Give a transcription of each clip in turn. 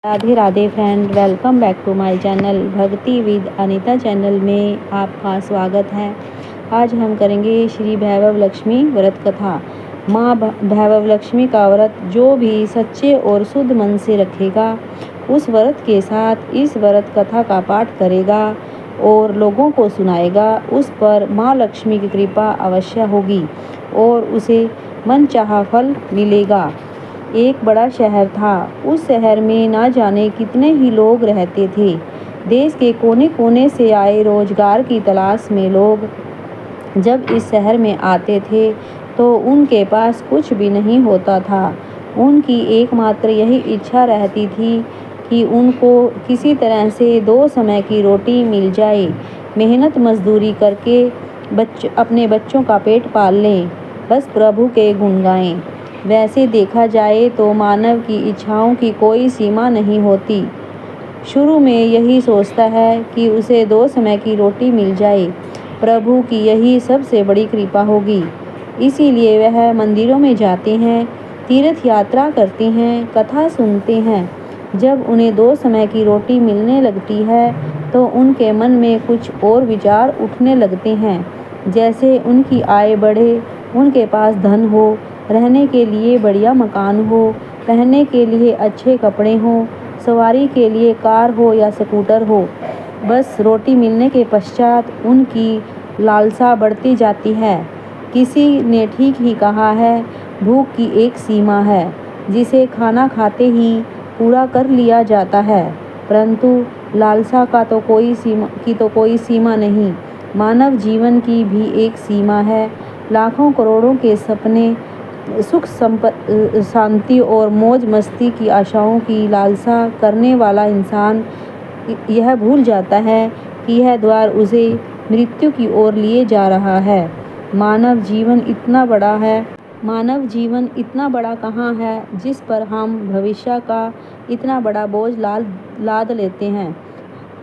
Radhe Radhe friend, welcome back to my channel Bhakti with Anita channel में आपका स्वागत है। आज हम करेंगे श्री भैरव लक्ष्मी व्रत कथा। माँ भैरव लक्ष्मी का व्रत जो भी सच्चे और शुद्ध मन से रखेगा, उस व्रत के साथ इस व्रत कथा का पाठ करेगा और लोगों को सुनाएगा, उस पर माँ लक्ष्मी की कृपा अवश्य होगी और उसे मनचाहा फल मिलेगा। एक बड़ा शहर था। उस शहर में ना जाने कितने ही लोग रहते थे। देश के कोने कोने से आए रोजगार की तलाश में लोग जब इस शहर में आते थे तो उनके पास कुछ भी नहीं होता था। उनकी एकमात्र यही इच्छा रहती थी कि उनको किसी तरह से 2 समय की रोटी मिल जाए, मेहनत मजदूरी करके अपने बच्चों का पेट पाल लें, बस प्रभु के गुण गाएं। वैसे देखा जाए तो मानव की इच्छाओं की कोई सीमा नहीं होती। शुरू में यही सोचता है कि उसे 2 समय की रोटी मिल जाए, प्रभु की यही सबसे बड़ी कृपा होगी। इसीलिए वह मंदिरों में जाते हैं, तीर्थ यात्रा करते हैं, कथा सुनते हैं। जब उन्हें 2 समय की रोटी मिलने लगती है तो उनके मन में कुछ और विचार उठने लगते हैं, जैसे उनकी आय बढ़े, उनके पास धन हो, रहने के लिए बढ़िया मकान हो, पहनने के लिए अच्छे कपड़े हों, सवारी के लिए कार हो या स्कूटर हो। बस रोटी मिलने के पश्चात उनकी लालसा बढ़ती जाती है। किसी ने ठीक ही कहा है, भूख की एक सीमा है जिसे खाना खाते ही पूरा कर लिया जाता है, परंतु लालसा का तो कोई सीमा नहीं। मानव जीवन की भी एक सीमा है। लाखों करोड़ों के सपने, सुख शांति और मौज मस्ती की आशाओं की लालसा करने वाला इंसान यह भूल जाता है कि यह द्वार उसे मृत्यु की ओर लिए जा रहा है। मानव जीवन इतना बड़ा कहाँ है जिस पर हम भविष्य का इतना बड़ा बोझ लाद लेते हैं।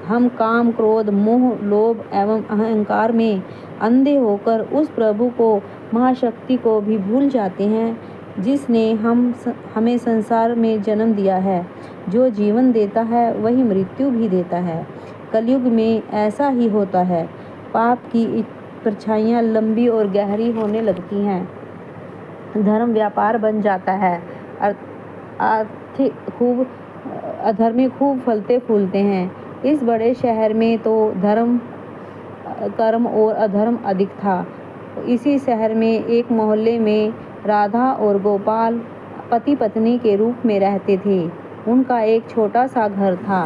हम काम, क्रोध, मोह, लोभ एवं अहंकार में अंधे होकर उस प्रभु को, महाशक्ति को भी भूल जाते हैं जिसने हमें संसार में जन्म दिया है। जो जीवन देता है वही मृत्यु भी देता है। कलयुग में ऐसा ही होता है। पाप की परछाइयाँ लंबी और गहरी होने लगती हैं। धर्म व्यापार बन जाता है। अधर्मी खूब फलते फूलते हैं। इस बड़े शहर में तो धर्म, कर्म और अधर्म अधिक था। इसी शहर में एक मोहल्ले में राधा और गोपाल पति पत्नी के रूप में रहते थे। उनका एक छोटा सा घर था।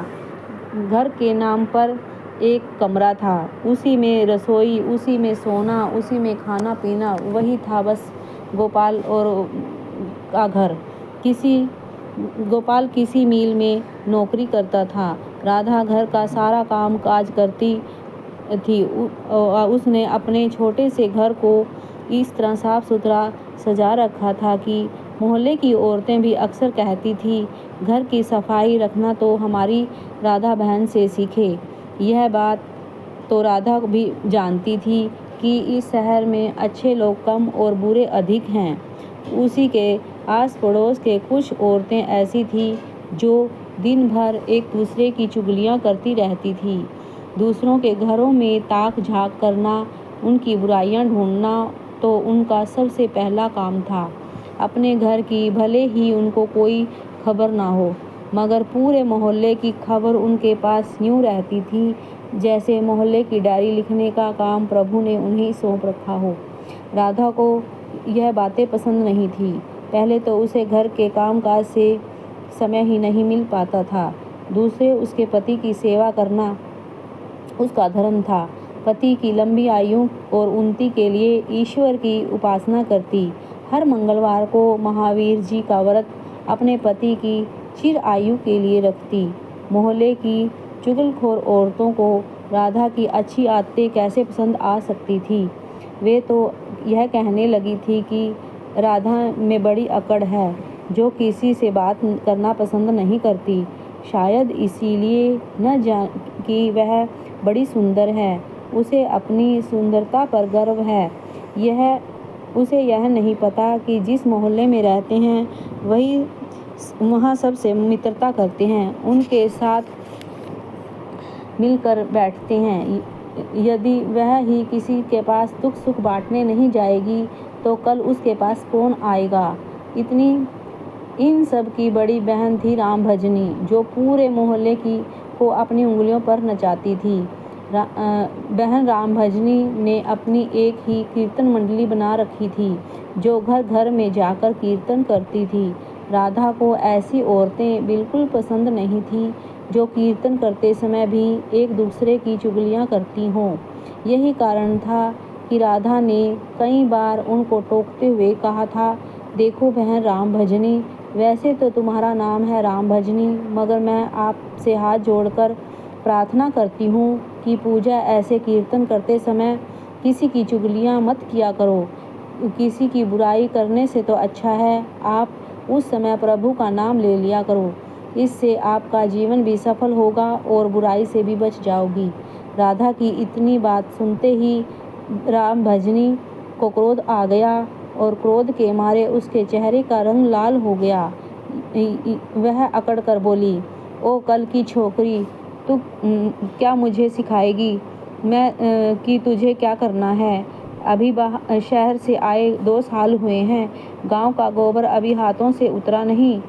घर के नाम पर एक कमरा था, उसी में रसोई, उसी में सोना, उसी में खाना पीना, वही था बस गोपाल और का घर। गोपाल किसी मिल में नौकरी करता था। राधा घर का सारा काम काज करती थी। उसने अपने छोटे से घर को इस तरह साफ सुथरा सजा रखा था कि मोहल्ले की औरतें भी अक्सर कहती थी, घर की सफाई रखना तो हमारी राधा बहन से सीखे। यह बात तो राधा भी जानती थी कि इस शहर में अच्छे लोग कम और बुरे अधिक हैं। उसी के आस पड़ोस के कुछ औरतें ऐसी थी जो दिन भर एक दूसरे की चुगलियां करती रहती थी। दूसरों के घरों में ताक झांक करना, उनकी बुराइयां ढूंढना तो उनका सबसे पहला काम था। अपने घर की भले ही उनको कोई खबर ना हो, मगर पूरे मोहल्ले की खबर उनके पास यूं रहती थी जैसे मोहल्ले की डायरी लिखने का काम प्रभु ने उन्हें सौंप रखा हो। राधा को यह बातें पसंद नहीं थी। पहले तो उसे घर के कामकाज से समय ही नहीं मिल पाता था। दूसरे, उसके पति की सेवा करना उसका धर्म था। पति की लंबी आयु और उन्नति के लिए ईश्वर की उपासना करती। हर मंगलवार को महावीर जी का व्रत अपने पति की चिर आयु के लिए रखती। मोहल्ले की चुगलखोर औरतों को राधा की अच्छी आदतें कैसे पसंद आ सकती थी। वे तो यह कहने लगी थी कि राधा में बड़ी अकड़ है, जो किसी से बात करना पसंद नहीं करती। शायद इसीलिए न जान कि वह बड़ी सुंदर है, उसे अपनी सुंदरता पर गर्व है। उसे यह नहीं पता कि जिस मोहल्ले में रहते हैं वही वहाँ सबसे मित्रता करते हैं, उनके साथ मिलकर बैठते हैं। यदि वह ही किसी के पास दुख सुख बांटने नहीं जाएगी तो कल उसके पास कौन आएगा। इन सब की बड़ी बहन थी राम भजनी, जो पूरे मोहल्ले को अपनी उंगलियों पर नचाती थी। बहन राम भजनी ने अपनी एक ही कीर्तन मंडली बना रखी थी, जो घर घर में जाकर कीर्तन करती थी। राधा को ऐसी औरतें बिल्कुल पसंद नहीं थी, जो कीर्तन करते समय भी एक दूसरे की चुगलियाँ करती हों। यही कारण था कि राधा ने कई बार उनको टोकते हुए कहा था, देखो बहन राम भजनी, वैसे तो तुम्हारा नाम है राम भजनी, मगर मैं आपसे हाथ जोड़कर प्रार्थना करती हूँ कि पूजा ऐसे कीर्तन करते समय किसी की चुगलियाँ मत किया करो। किसी की बुराई करने से तो अच्छा है आप उस समय प्रभु का नाम ले लिया करो। इससे आपका जीवन भी सफल होगा और बुराई से भी बच जाओगी। राधा की इतनी बात सुनते ही राम भजनी को क्रोध आ गया और क्रोध के मारे उसके चेहरे का रंग लाल हो गया। वह अकड़ कर बोली, ओ कल की छोकरी, तू क्या मुझे सिखाएगी मैं कि तुझे क्या करना है। अभी शहर से आए 2 साल हुए हैं, गांव का गोबर अभी हाथों से उतरा नहीं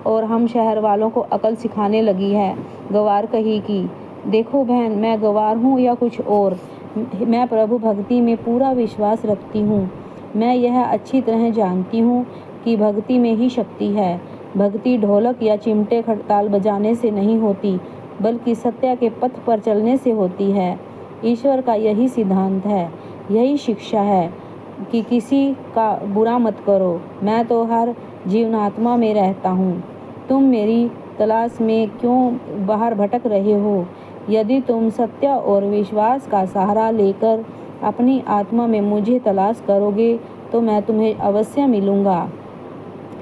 और हम शहर वालों को अकल सिखाने लगी है। गवार कही कि देखो बहन, मैं गवार हूँ या कुछ और, मैं प्रभु भक्ति में पूरा विश्वास रखती हूँ। मैं यह अच्छी तरह जानती हूँ कि भक्ति में ही शक्ति है। भक्ति ढोलक या चिमटे खड़ताल बजाने से नहीं होती, बल्कि सत्य के पथ पर चलने से होती है। ईश्वर का यही सिद्धांत है, यही शिक्षा है कि किसी का बुरा मत करो। मैं तो हर जीवनात्मा में रहता हूँ। तुम मेरी तलाश में क्यों बाहर भटक रहे हो? यदि तुम सत्य और विश्वास का सहारा लेकर अपनी आत्मा में मुझे तलाश करोगे तो मैं तुम्हें अवश्य मिलूँगा।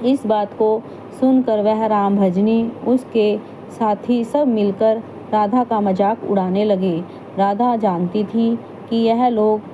इस बात को सुनकर वह राम भजनी, उसके साथी सब मिलकर राधा का मजाक उड़ाने लगे। राधा जानती थी कि यह लोग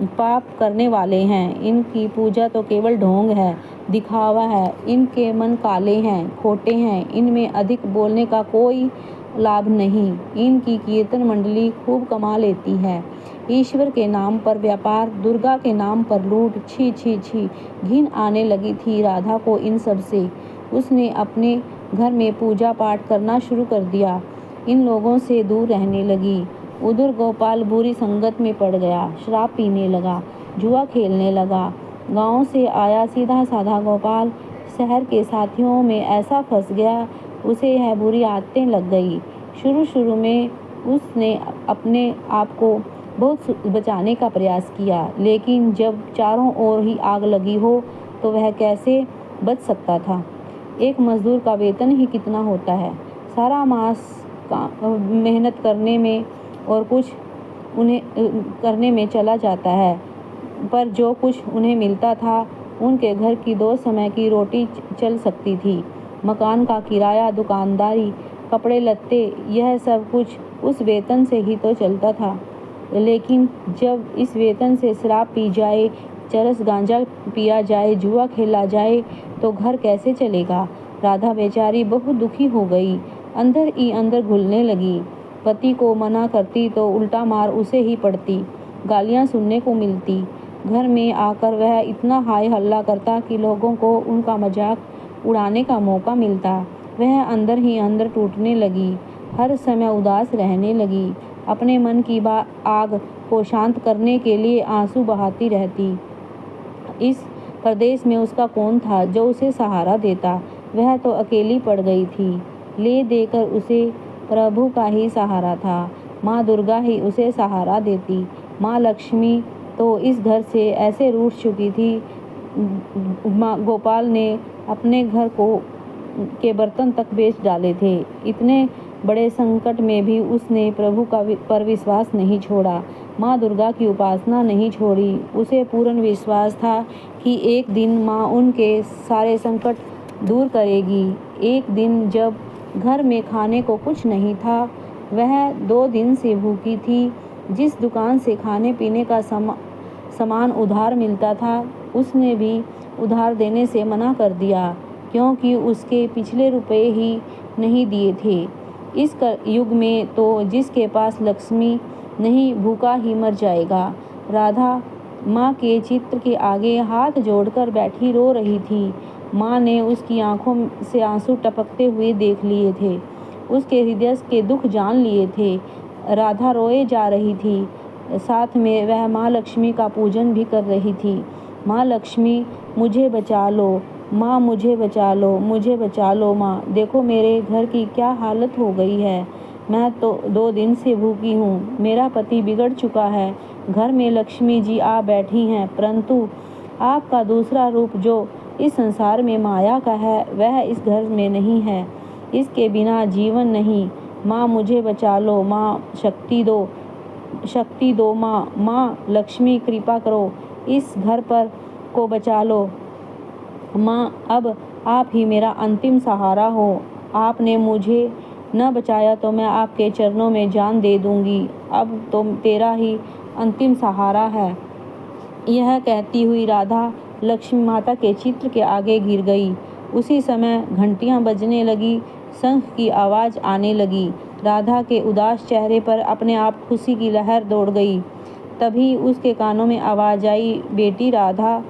पाप करने वाले हैं, इनकी पूजा तो केवल ढोंग है, दिखावा है, इनके मन काले हैं, खोटे हैं, इनमें अधिक बोलने का कोई लाभ नहीं। इनकी कीर्तन मंडली खूब कमा लेती है। ईश्वर के नाम पर व्यापार, दुर्गा के नाम पर लूट, छी छी छी। घिन आने लगी थी राधा को इन सब से। उसने अपने घर में पूजा पाठ करना शुरू कर दिया, इन लोगों से दूर रहने लगी। उधर गोपाल बुरी संगत में पड़ गया, शराब पीने लगा, जुआ खेलने लगा। गांव से आया सीधा साधा गोपाल शहर के साथियों में ऐसा फंस गया, उसे यह बुरी आदतें लग गई। शुरू में उसने अपने आप को बहुत बचाने का प्रयास किया, लेकिन जब चारों ओर ही आग लगी हो तो वह कैसे बच सकता था। एक मजदूर का वेतन ही कितना होता है, सारा मास मेहनत करने में और कुछ उन्हें करने में चला जाता है, पर जो कुछ उन्हें मिलता था उनके घर की 2 समय की रोटी चल सकती थी। मकान का किराया, दुकानदारी, कपड़े लत्ते, यह सब कुछ उस वेतन से ही तो चलता था। लेकिन जब इस वेतन से शराब पी जाए, चरस गांजा पिया जाए, जुआ खेला जाए तो घर कैसे चलेगा। राधा बेचारी बहुत दुखी हो गई, अंदर ही अंदर घुलने लगी। पति को मना करती तो उल्टा मार उसे ही पड़ती, गालियां सुनने को मिलती। घर में आकर वह इतना हाय हल्ला करता कि लोगों को उनका मजाक उड़ाने का मौका मिलता। वह अंदर ही अंदर टूटने लगी, हर समय उदास रहने लगी, अपने मन की आग को शांत करने के लिए आंसू बहाती रहती। इस प्रदेश में उसका कौन था जो उसे सहारा देता। वह तो अकेली पड़ गई थी। ले देकर उसे प्रभु का ही सहारा था। माँ दुर्गा ही उसे सहारा देती। माँ लक्ष्मी तो इस घर से ऐसे रूठ चुकी थी। गोपाल ने अपने घर के बर्तन तक बेच डाले थे। इतने बड़े संकट में भी उसने प्रभु पर विश्वास नहीं छोड़ा, माँ दुर्गा की उपासना नहीं छोड़ी। उसे पूर्ण विश्वास था कि एक दिन माँ उनके सारे संकट दूर करेगी। एक दिन जब घर में खाने को कुछ नहीं था, वह 2 दिन से भूखी थी। जिस दुकान से खाने पीने का सामान उधार मिलता था, उसने भी उधार देने से मना कर दिया, क्योंकि उसके पिछले रुपए ही नहीं दिए थे। इस युग में तो जिसके पास लक्ष्मी नहीं भूखा ही मर जाएगा। राधा माँ के चित्र के आगे हाथ जोड़कर बैठी रो रही थी। माँ ने उसकी आंखों से आंसू टपकते हुए देख लिए थे, उसके हृदय के दुख जान लिए थे। राधा रोए जा रही थी, साथ में वह माँ लक्ष्मी का पूजन भी कर रही थी। माँ लक्ष्मी, मुझे बचा लो माँ, मुझे बचा लो, मुझे बचा लो माँ। देखो मेरे घर की क्या हालत हो गई है। मैं तो 2 दिन से भूखी हूँ। मेरा पति बिगड़ चुका है। घर में लक्ष्मी जी आ बैठी हैं, परंतु आपका दूसरा रूप जो इस संसार में माया का है, वह इस घर में नहीं है। इसके बिना जीवन नहीं। माँ मुझे बचा लो माँ, शक्ति दो माँ। माँ लक्ष्मी, कृपा करो, इस घर पर को बचा लो माँ। अब आप ही मेरा अंतिम सहारा हो। आपने मुझे न बचाया तो मैं आपके चरणों में जान दे दूंगी। अब तो तेरा ही अंतिम सहारा है। यह कहती हुई राधा लक्ष्मी माता के चित्र के आगे गिर गई। उसी समय घंटियां बजने लगी, शंख की आवाज़ आने लगी। राधा के उदास चेहरे पर अपने आप खुशी की लहर दौड़ गई। तभी उसके कानों में आवाज़ आई, बेटी राधा,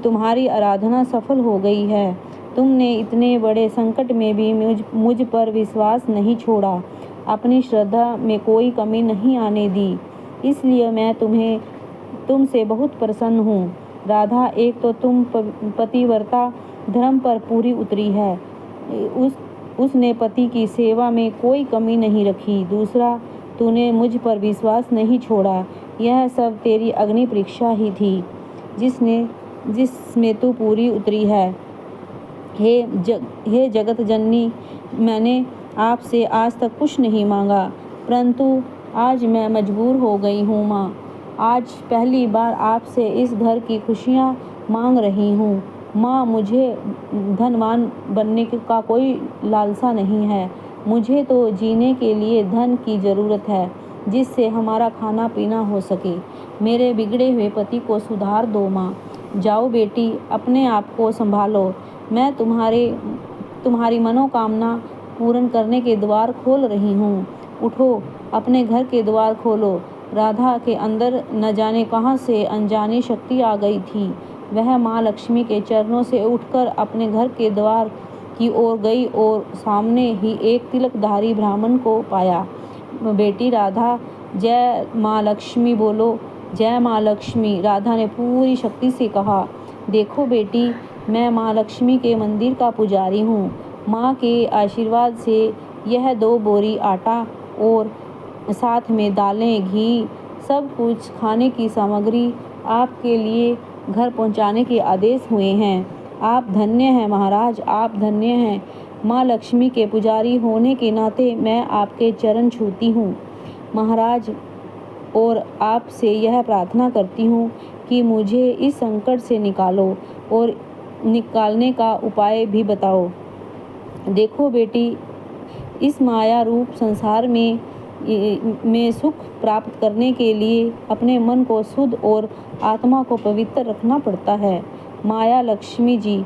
तुम्हारी आराधना सफल हो गई है। तुमने इतने बड़े संकट में भी मुझ पर विश्वास नहीं छोड़ा, अपनी श्रद्धा में कोई कमी नहीं आने दी, इसलिए मैं तुमसे बहुत प्रसन्न हूँ। राधा, एक तो तुम पतिव्रता धर्म पर पूरी उतरी है, उसने पति की सेवा में कोई कमी नहीं रखी। दूसरा, तूने मुझ पर विश्वास नहीं छोड़ा। यह सब तेरी अग्नि परीक्षा ही थी जिसमें तू पूरी उतरी है। हे जगत जननी, मैंने आपसे आज तक कुछ नहीं मांगा, परंतु आज मैं मजबूर हो गई हूँ माँ। आज पहली बार आपसे इस घर की खुशियाँ मांग रही हूँ माँ। मुझे धनवान बनने का कोई लालसा नहीं है। मुझे तो जीने के लिए धन की ज़रूरत है, जिससे हमारा खाना पीना हो सके। मेरे बिगड़े हुए पति को सुधार दो माँ। जाओ बेटी, अपने आप को संभालो। मैं तुम्हारी मनोकामना पूर्ण करने के द्वार खोल रही हूँ। उठो, अपने घर के द्वार खोलो। राधा के अंदर न जाने कहाँ से अनजानी शक्ति आ गई थी। वह माँ लक्ष्मी के चरणों से उठकर अपने घर के द्वार की ओर गई और सामने ही एक तिलकधारी ब्राह्मण को पाया। बेटी राधा, जय माँ लक्ष्मी बोलो, जय माँ लक्ष्मी। राधा ने पूरी शक्ति से कहा, देखो बेटी, मैं माँ लक्ष्मी के मंदिर का पुजारी हूँ। माँ के आशीर्वाद से यह 2 बोरी आटा और साथ में दालें, घी, सब कुछ खाने की सामग्री आपके लिए घर पहुँचाने के आदेश हुए हैं। आप धन्य हैं महाराज, आप धन्य हैं। माँ लक्ष्मी के पुजारी होने के नाते मैं आपके चरण छूती हूँ महाराज, और आपसे यह प्रार्थना करती हूँ कि मुझे इस संकट से निकालो और निकालने का उपाय भी बताओ। देखो बेटी, इस माया रूप संसार में सुख प्राप्त करने के लिए अपने मन को शुद्ध और आत्मा को पवित्र रखना पड़ता है। माया लक्ष्मी जी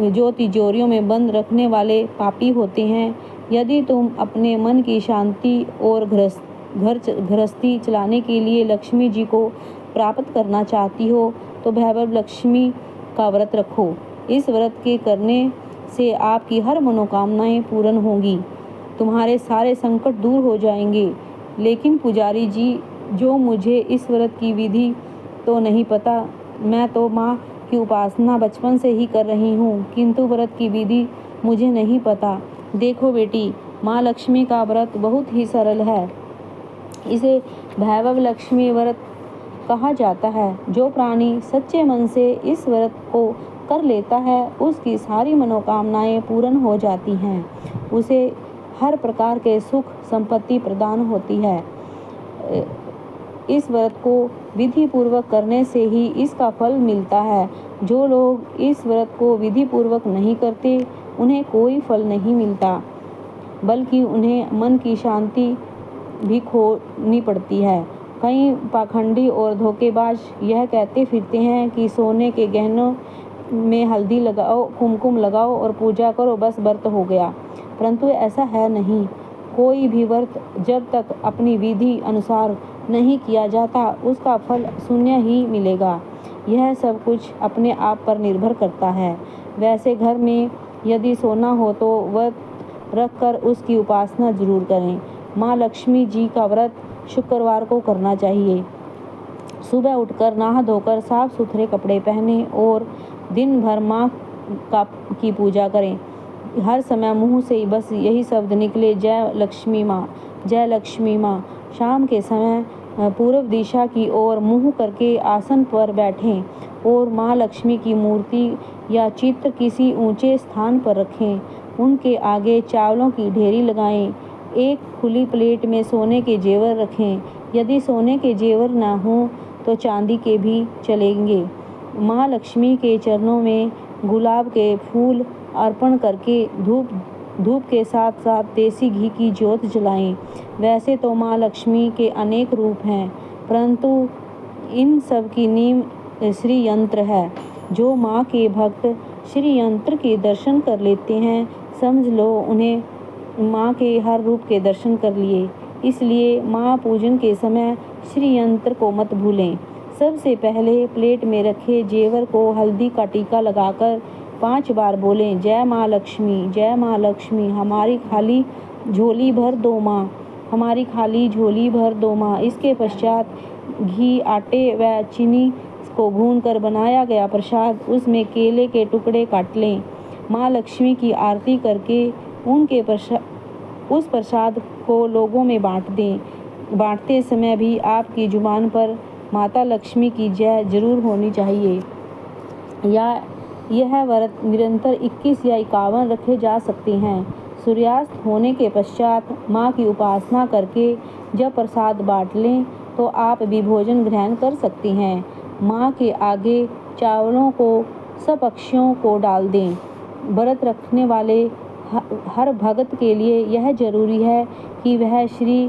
जो तिजोरियों में बंद रखने वाले पापी होते हैं। यदि तुम अपने मन की शांति और गृहस्थी चलाने के लिए लक्ष्मी जी को प्राप्त करना चाहती हो तो भैरव लक्ष्मी का व्रत रखो। इस व्रत के करने से आपकी हर मनोकामनाएं पूर्ण होंगी, तुम्हारे सारे संकट दूर हो जाएंगे। लेकिन पुजारी जी, जो मुझे इस व्रत की विधि तो नहीं पता। मैं तो माँ की उपासना बचपन से ही कर रही हूँ, किंतु व्रत की विधि मुझे नहीं पता। देखो बेटी, माँ लक्ष्मी का व्रत बहुत ही सरल है। इसे भैरव लक्ष्मी व्रत कहा जाता है। जो प्राणी सच्चे मन से इस व्रत को कर लेता है, उसकी सारी मनोकामनाएं पूर्ण हो जाती हैं। उसे हर प्रकार के सुख संपत्ति प्रदान होती है। इस व्रत को विधि पूर्वक करने से ही इसका फल मिलता है। जो लोग इस व्रत को विधि पूर्वक नहीं करते, उन्हें कोई फल नहीं मिलता, बल्कि उन्हें मन की शांति भी खोनी पड़ती है। कई पाखंडी और धोखेबाज यह कहते फिरते हैं कि सोने के गहनों में हल्दी लगाओ, कुमकुम लगाओ और पूजा करो, बस व्रत हो गया। परंतु ऐसा है नहीं। कोई भी व्रत जब तक अपनी विधि अनुसार नहीं किया जाता उसका फल शून्य ही मिलेगा। यह सब कुछ अपने आप पर निर्भर करता है। वैसे घर में यदि सोना हो तो व्रत रख कर उसकी उपासना जरूर करें। माँ लक्ष्मी जी का व्रत शुक्रवार को करना चाहिए। सुबह उठकर नहा धोकर साफ सुथरे कपड़े पहने और दिन भर माँ की पूजा करें। हर समय मुंह से बस यही शब्द निकले, जय लक्ष्मी माँ, जय लक्ष्मी माँ। शाम के समय पूर्व दिशा की ओर मुंह करके आसन पर बैठें और माँ लक्ष्मी की मूर्ति या चित्र किसी ऊंचे स्थान पर रखें। उनके आगे चावलों की ढेरी लगाएं। एक खुली प्लेट में सोने के जेवर रखें। यदि सोने के जेवर ना हों तो चांदी के भी चलेंगे। माँ लक्ष्मी के चरणों में गुलाब के फूल अर्पण करके धूप के साथ साथ देसी घी की ज्योत जलाएं। वैसे तो माँ लक्ष्मी के अनेक रूप हैं, परंतु इन सब की नींव श्री यंत्र है। जो माँ के भक्त श्री यंत्र के दर्शन कर लेते हैं, समझ लो उन्हें माँ के हर रूप के दर्शन कर लिए। इसलिए माँ पूजन के समय श्री यंत्र को मत भूलें। सबसे पहले प्लेट में रखे जेवर को हल्दी का टीका लगाकर 5 बार बोलें, जय माँ लक्ष्मी, जय माँ लक्ष्मी, हमारी खाली झोली भर दो माँ, हमारी खाली झोली भर दो माँ। इसके पश्चात घी, आटे व चीनी को भूनकर बनाया गया प्रसाद, उसमें केले के टुकड़े काट लें। माँ लक्ष्मी की आरती करके उस प्रसाद को लोगों में बांट दें। बांटते समय भी आपकी जुबान पर माता लक्ष्मी की जय जरूर होनी चाहिए। यह व्रत निरंतर 21 या 51 रखे जा सकते हैं। सूर्यास्त होने के पश्चात माँ की उपासना करके जब प्रसाद बांट लें तो आप भी भोजन ग्रहण कर सकते हैं। माँ के आगे चावलों को सब पक्षियों को डाल दें। व्रत रखने वाले हर भक्त के लिए यह जरूरी है कि वह श्री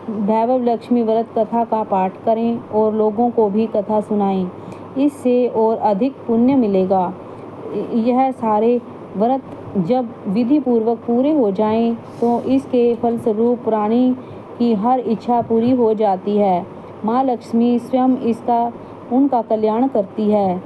वैभव लक्ष्मी व्रत कथा का पाठ करें और लोगों को भी कथा सुनाएं। इससे और अधिक पुण्य मिलेगा। यह सारे व्रत जब विधि पूर्वक पूरे हो जाएं तो इसके फलस्वरूप प्राणी की हर इच्छा पूरी हो जाती है। माँ लक्ष्मी स्वयं उनका कल्याण करती है।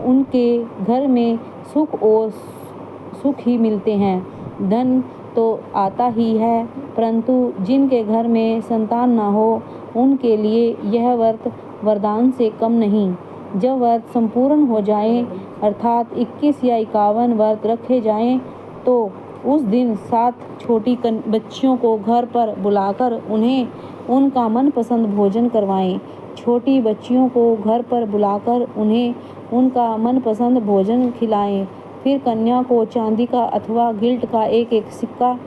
उनके घर में सुख ही मिलते हैं। धन तो आता ही है, परंतु जिनके घर में संतान ना हो उनके लिए यह व्रत वरदान से कम नहीं। जब व्रत संपूर्ण हो जाए अर्थात 21 या 51 व्रत रखे जाएं तो उस दिन 7 छोटी बच्चियों को घर पर बुलाकर उन्हें उनका मनपसंद भोजन करवाएं। छोटी बच्चियों को घर पर बुलाकर उन्हें उनका मनपसंद भोजन खिलाएं। फिर कन्या को चांदी का अथवा गिल्ट का एक सिक्का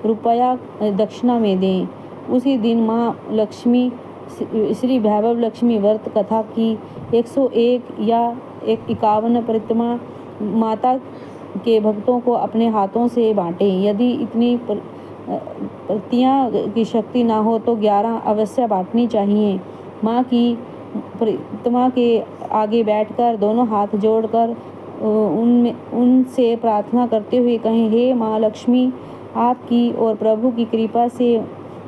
रुपया दक्षिणा में दें। उसी दिन माँ लक्ष्मी श्री वैभव लक्ष्मी व्रत कथा की 101 या 51 प्रतिमा माता के भक्तों को अपने हाथों से बांटें। यदि इतनी प्रतियां की शक्ति ना हो तो 11 अवश्य बांटनी चाहिए। माँ की प्रतिमा के आगे बैठकर दोनों हाथ जोड़कर उनसे प्रार्थना करते हुए कहें, हे माँ लक्ष्मी, आपकी और प्रभु की कृपा से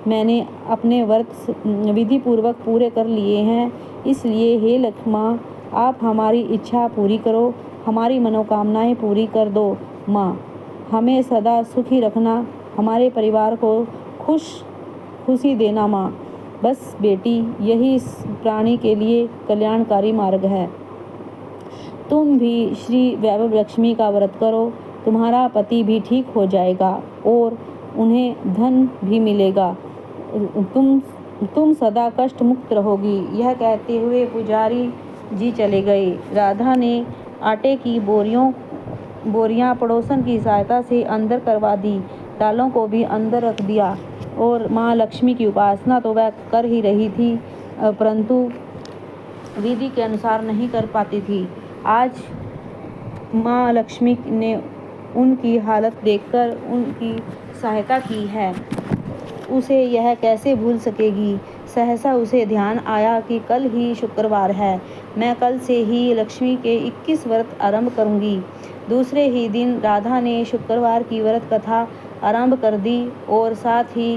मैंने अपने व्रत विधि पूर्वक पूरे कर लिए हैं। इसलिए हे लक्ष्मी माँ, आप हमारी इच्छा पूरी करो, हमारी मनोकामनाएं पूरी कर दो। माँ, हमें सदा सुखी रखना, हमारे परिवार को खुशी देना। माँ, बस बेटी, यही इस प्राणी के लिए कल्याणकारी मार्ग है। तुम भी श्री वैभव लक्ष्मी का व्रत करो, तुम्हारा पति भी ठीक हो जाएगा और उन्हें धन भी मिलेगा। तुम सदा कष्ट मुक्त रहोगी। यह कहते हुए पुजारी जी चले गए। राधा ने आटे की बोरियां पड़ोसन की सहायता से अंदर करवा दी। दालों को भी अंदर रख दिया और माँ लक्ष्मी की उपासना तो वह कर ही रही थी, परंतु विधि के अनुसार नहीं कर पाती थी। आज माँ लक्ष्मी ने उनकी हालत देखकर उनकी सहायता की है। उसे यह कैसे भूल सकेगी। सहसा उसे ध्यान आया कि कल ही शुक्रवार है। मैं कल से ही लक्ष्मी के 21 व्रत आरंभ करूंगी। दूसरे ही दिन राधा ने शुक्रवार की व्रत कथा आरंभ कर दी और साथ ही